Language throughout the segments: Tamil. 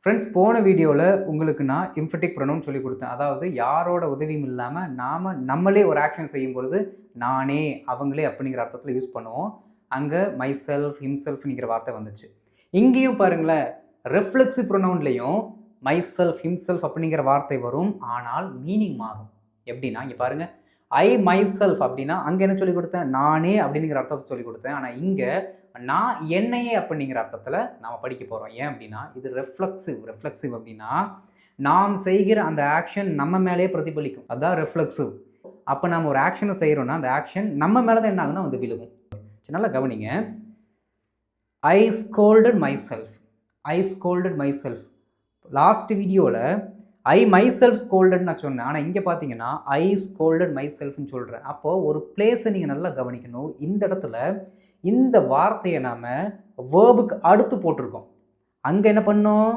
ஃப்ரெண்ட்ஸ், போன வீடியோவில் உங்களுக்கு நான் எம்ஃபெட்டிக் ப்ரொனவுன் சொல்லி கொடுத்தேன். அதாவது யாரோட உதவியும் இல்லாமல் நம்மளே ஒரு ஆக்ஷன் செய்யும் பொழுது நானே, அவங்களே அப்படிங்கிற அர்த்தத்தில் யூஸ் பண்ணுவோம். அங்கே மை செல்ஃப், ஹிம்செல்ஃப்ங்கிற வார்த்தை வந்துச்சு. இங்கேயும் பாருங்களேன், ரெஃப்ளெக்ஸிவ் ப்ரொனவுன்லேயும் மை செல்ஃப், ஹிம்செல்ஃப் அப்படிங்கிற வார்த்தை வரும். ஆனால் மீனிங் மாறும். எப்படின்னா இங்கே பாருங்கள், ஐ மை செல்ஃப் அப்படின்னா அங்கே என்ன சொல்லிக் கொடுத்தேன், நானே அப்படிங்கிற அர்த்தத்தை சொல்லிக் கொடுத்தேன். ஆனால் இங்கே நான் என்னையே அப்படிங்கிற அர்த்தத்தில் நாம் படிக்க போகிறோம். ஏன் அப்படின்னா இது ரெஃப்ளெக்சிவ் அப்படின்னா நாம் செய்கிற அந்த ஆக்ஷன் நம்ம மேலேயே பிரதிபலிக்கும். அதுதான் ரெஃப்ளெக்சிவ். அப்போ நம்ம ஒரு ஆக்ஷனை செய்கிறோன்னா அந்த ஆக்ஷன் நம்ம மேலே தான் என்ன ஆகுனா வந்து விழுகும். நல்லா கவனிங்க. ஐ ஸ்கோல்டட் மை செல்ஃப். லாஸ்ட் வீடியோவில் ஐ மை செல்ஃப் ஸ்கோல்டட் நான் சொன்னேன். ஆனால் இங்கே பார்த்தீங்கன்னா ஐ ஸ்கோல்டட் மை செல்ஃப்னு சொல்கிறேன். அப்போது ஒரு பிளேஸை நீங்கள் நல்லா கவனிக்கணும். இந்த இடத்துல இந்த வார்த்தையை நாம் வேர்புக்கு அடுத்து போட்டிருக்கோம். அங்கே என்ன பண்ணோம்,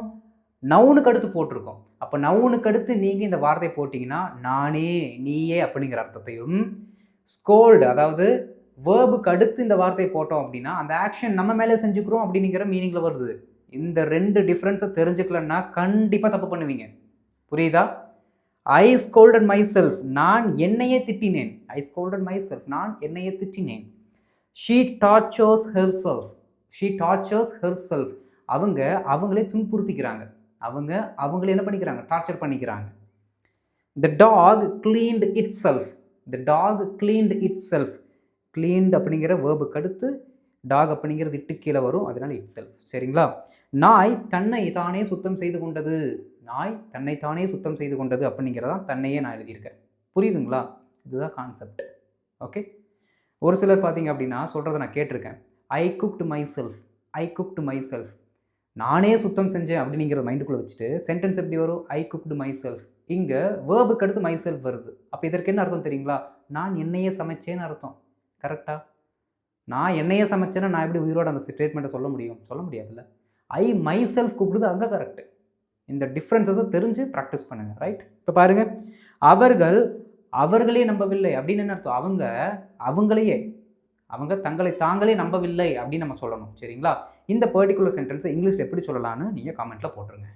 நவுனுக்கு அடுத்து போட்டிருக்கோம். அப்போ நவுனுக்கு அடுத்து நீங்கள் இந்த வார்த்தையை போட்டிங்கன்னா நானே, நீயே அப்படிங்கிற அர்த்தத்தையும், ஸ்கோல்டு அதாவது வேர்புக்கு அடுத்து இந்த வார்த்தையை போட்டோம் அப்படின்னா அந்த ஆக்ஷன் நம்ம மேலே செஞ்சுக்கிறோம் அப்படிங்கிற மீனிங்கில் வருது. இந்த ரெண்டு டிஃப்ரென்ஸை தெரிஞ்சுக்கலன்னா கண்டிப்பாக தப்பு பண்ணுவீங்க. புரியுதா? ஐ ஸ்கோல்டட் மை செல்ஃப், நான் என்னையே திட்டினேன். ஐ ஸ்கோல்டட் மை செல்ஃப், நான் என்னையே திட்டினேன். ஷீ டார்ச்சர்ஸ் ஹெர்செல்ஃப், அவங்களே துன்புறுத்திக்கிறாங்க. அவங்களே என்ன பண்ணிக்கிறாங்க, டார்ச்சர் பண்ணிக்கிறாங்க. The dog cleaned itself. Cleaned அப்படிங்கிற வேர்புக்கு அடுத்து டாக் அப்படிங்கிறது இட்டு கீழே வரும், அதனால இட் செல்ஃப். சரிங்களா? நாய் தன்னை தானே சுத்தம் செய்து கொண்டது அப்படிங்கிறதான் தன்னையே நான் எழுதியிருக்கேன். புரியுதுங்களா? இதுதான் கான்செப்ட். ஓகே. ஒரு சிலர் பார்த்தீங்க அப்படின்னா சொல்கிறத நான் கேட்டிருக்கேன். ஐ குக்டு மை செல்ஃப், நானே சுத்தம் செஞ்சேன் அப்படிங்கிற மைண்டுக்குள்ளே வச்சுட்டு சென்டென்ஸ் எப்படி வரும், ஐ குக்டு மை செல்ஃப். இங்கே வேர்புக்கு அடுத்து மை செல்ஃப் வருது. அப்போ இதற்கு என்ன அர்த்தம் தெரியுங்களா? நான் என்னையே சமைச்சேன்னு அர்த்தம். கரெக்டாக? நான் என்னையே சமைச்சேன்னா நான் எப்படி உயிரோட அந்த ஸ்டேட்மெண்ட்டை சொல்ல முடியாதுல்ல. ஐ மை செல்ஃப் கூப்பிடுது அங்கே கரெக்டு. இந்த டிஃப்ரென்சஸை தெரிஞ்சு ப்ராக்டிஸ் பண்ணுங்கள். ரைட்? இப்போ பாருங்கள், அவர்களே நம்பவில்லை அப்படின்னு என்ன அர்த்தம், அவங்க தங்களை தாங்களே நம்பவில்லை அப்படின்னு நம்ம சொல்லணும். சரிங்களா? இந்த பர்டிகுலர் சென்டென்ஸை இங்கிலீஷில் எப்படி சொல்லலான்னு நீங்கள் காமெண்ட்டில் போட்டுருங்க.